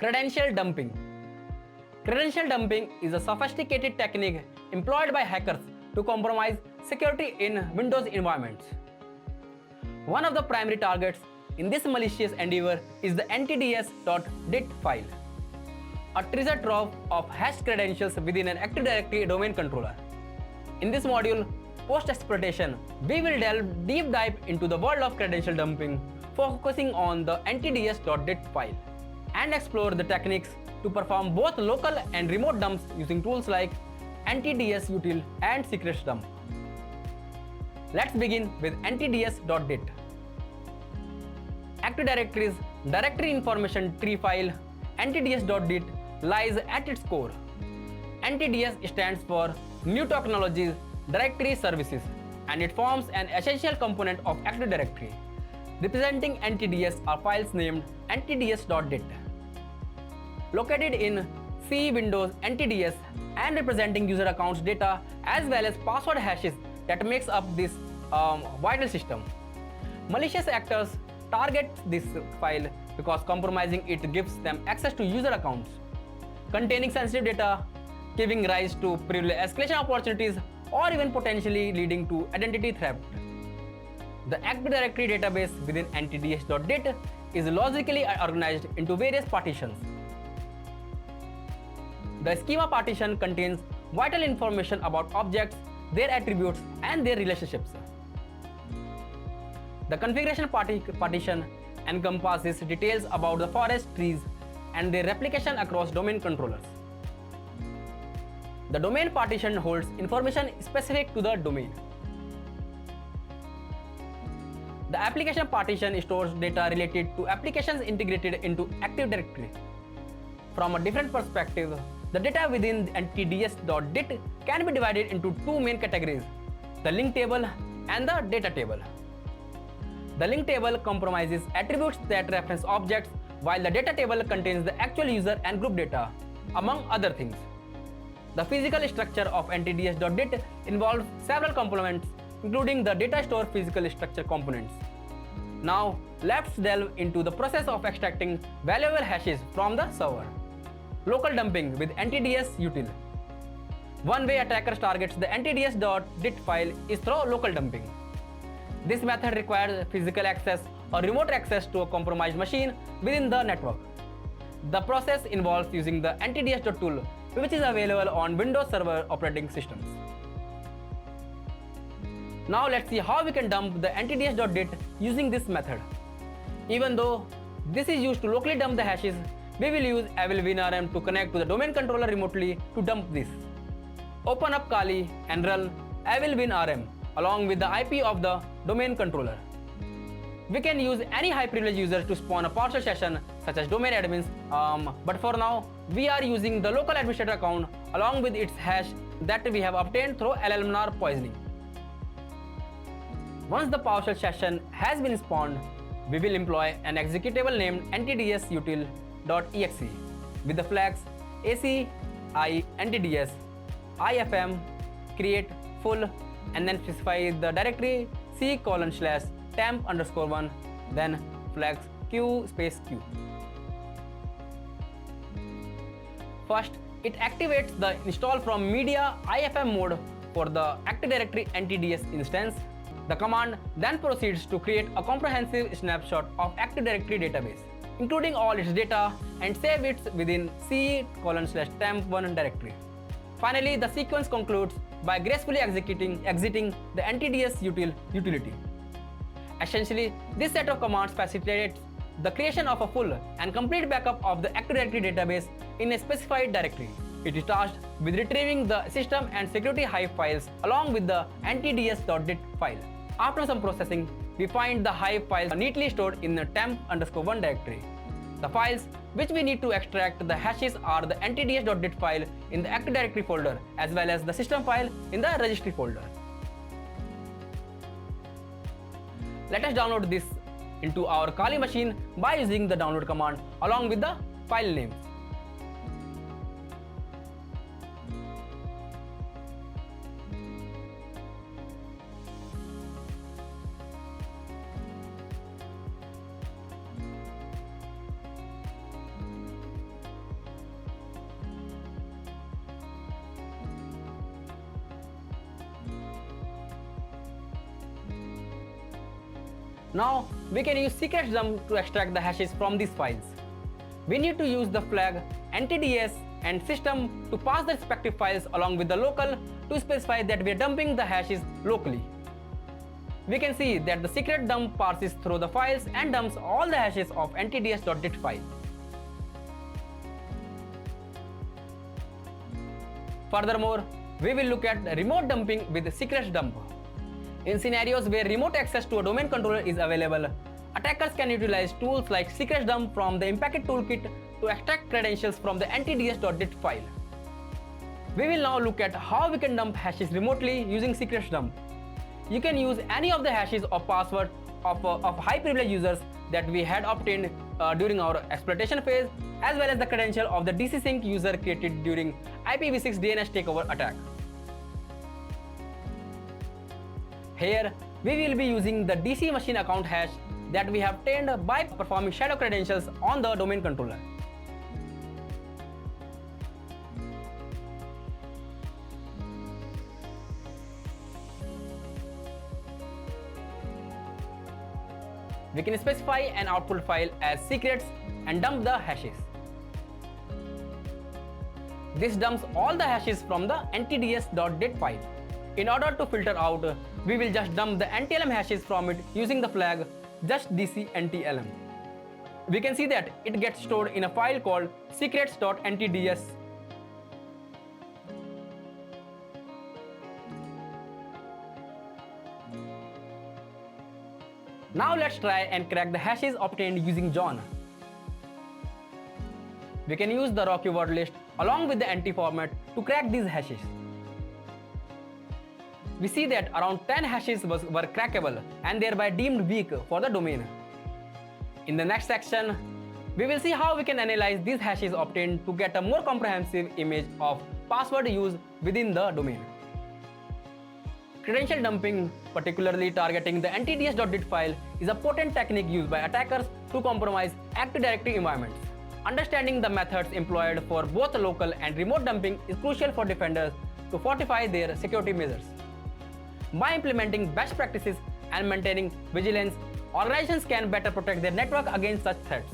Credential dumping. Credential dumping is a sophisticated technique employed by hackers to compromise security in Windows environments. One of the primary targets in this malicious endeavor is the ntds.dit file, a treasure trove of hashed credentials within an Active Directory domain controller. In this module, post-exploitation, we will delve deep dive into the world of credential dumping, focusing on the ntds.dit file, and explore the techniques to perform both local and remote dumps using tools like ntdsutil and secretsdump. Let's begin with ntds.dit. Active Directory's directory information tree file ntds.dit lies at its core. NTDS stands for New Technologies Directory Services, and it forms an essential component of Active Directory. Representing NTDS are files named ntds.dit. Located in C Windows NTDS and representing user accounts data as well as password hashes that makes up this vital system. Malicious actors target this file because compromising it gives them access to user accounts containing sensitive data, giving rise to privilege escalation opportunities or even potentially leading to identity theft. The Active Directory database within ntds.dit is logically organized into various partitions. The schema partition contains vital information about objects, their attributes, and their relationships. The configuration partition encompasses details about the forest trees and their replication across domain controllers. The domain partition holds information specific to the domain. The application partition stores data related to applications integrated into Active Directory. From a different perspective, the data within ntds.dit can be divided into two main categories, the link table and the data table. The link table comprises attributes that reference objects, while the data table contains the actual user and group data, among other things. The physical structure of ntds.dit involves several components, including the data store physical structure components. Now, let's delve into the process of extracting valuable hashes from the server. Local dumping with ntdsutil. One way attackers targets the ntds.dit file is through local dumping. This method requires physical access or remote access to a compromised machine within the network. The process involves using the ntds.tool, which is available on Windows Server operating systems. Now let's see how we can dump the ntds.dit using this method. Even though this is used to locally dump the hashes, we will use evilwinrm to connect to the domain controller remotely to dump this. Open up Kali and run evilwinrm along with the IP of the domain controller. We can use any high privilege user to spawn a partial session such as domain admins, but for now we are using the local administrator account along with its hash that we have obtained through llmnar poisoning. Once the partial session has been spawned, we will employ an executable named ntdsutil.exe with the flags ACI ntds ifm create full and then specify the directory c:/temp_1 then flags q space q. First, it activates the install from media ifm mode for the Active Directory ntds instance. The command then proceeds to create a comprehensive snapshot of Active Directory database, including all its data, and save it within c:/temp1 directory. Finally, the sequence concludes by gracefully exiting the ntdsutil utility. Essentially, this set of commands facilitates the creation of a full and complete backup of the Active Directory database in a specified directory. It is tasked with retrieving the system and security hive files along with the ntds.dit file. After some processing, we find the hive files neatly stored in the temp_1 directory. The files which we need to extract the hashes are the ntds.dit file in the Active Directory folder as well as the system file in the registry folder. Let us download this into our Kali machine by using the download command along with the file names. Now we can use secret dump to extract the hashes from these files. We need to use the flag NTDS and system to pass the respective files along with the local to specify that we are dumping the hashes locally. We can see that the secret dump passes through the files and dumps all the hashes of ntds.dit file. Furthermore, we will look at remote dumping with secret dump. In scenarios where remote access to a domain controller is available, attackers can utilize tools like secret dump from the impacted toolkit to extract credentials from the ntds.dit file. We will now look at how we can dump hashes remotely using secret dump. You can use any of the hashes or passwords of high privilege users that we had obtained during our exploitation phase, as well as the credential of the DC sync user created during IPv6 DNS takeover attack. Here, we will be using the DC machine account hash that we have obtained by performing shadow credentials on the domain controller. We can specify an output file as secrets and dump the hashes. This dumps all the hashes from the ntds.dit file. In order to filter out, we will just dump the ntlm hashes from it using the flag justdc_ntlm. We can see that it gets stored in a file called secrets.ntds. Now let's try and crack the hashes obtained using John. We can use the raw keyword list along with the NT format to crack these hashes. We see that around 10 hashes were crackable and thereby deemed weak for the domain. In the next section, we will see how we can analyze these hashes obtained to get a more comprehensive image of password used within the domain. Credential dumping, particularly targeting the ntds.dit file, is a potent technique used by attackers to compromise Active Directory environments. Understanding the methods employed for both local and remote dumping is crucial for defenders to fortify their security measures. By implementing best practices and maintaining vigilance, organizations can better protect their network against such threats.